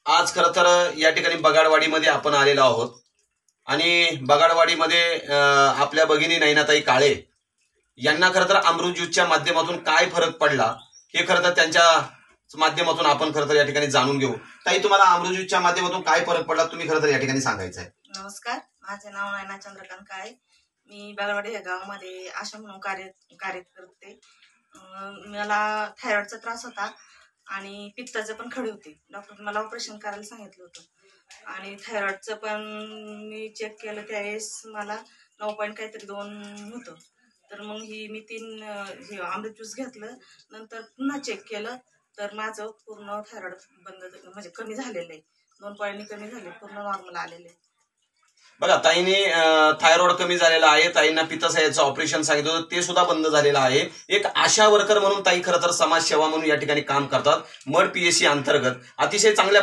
आज खरं तर या ठिकाणी बगाडवाडीमध्ये आपण आलेलो आहोत आणि बगाडवाडीमध्ये आपल्या भगिनी नयनाताई काळे यांना खरं तर अमृत ज्यूसच्या माध्यमातून काय फरक पडला हे खरं तर त्यांच्या माध्यमातून आपण खरं तर या ठिकाणी जाणून घेऊ. ताई, तुम्हाला अमृत ज्यूसच्या माध्यमातून काय फरक पडला तुम्ही खरं तर या ठिकाणी सांगायचं आहे. नमस्कार, माझे नाव नयना चंद्रकांत काळे. मी बगाडवाडी या गावामध्ये आशा म्हणून कार्य करते. मला थायरॉइडचा त्रास होता आणि पित्ताचे पण खडे होते. डॉक्टरने मला ऑपरेशन करायला सांगितलं होतं आणि थायरॉइडचं पण मी चेक केलं त्यावेळेस मला 9.2 होतं. तर मग मी 3 अमृत ज्यूस घेतलं. नंतर पुन्हा चेक केलं तर माझं पूर्ण थायरॉइड बंद म्हणजे कमी झालेलं आहे. 2 पॉईंटनी कमी झाले, पूर्ण नॉर्मल आलेले आहे. बघा, ताईने थायरॉइड कमी झालेला आहे, ताईंना पित्ताशयाचं ऑपरेशन सांगितलं होतं ते सुद्धा बंद झालेलं आहे. एक आशा वर्कर म्हणून ताई खरं तर समाजसेवा म्हणून या ठिकाणी काम करतात. मड PSC अंतर्गत अतिशय चांगल्या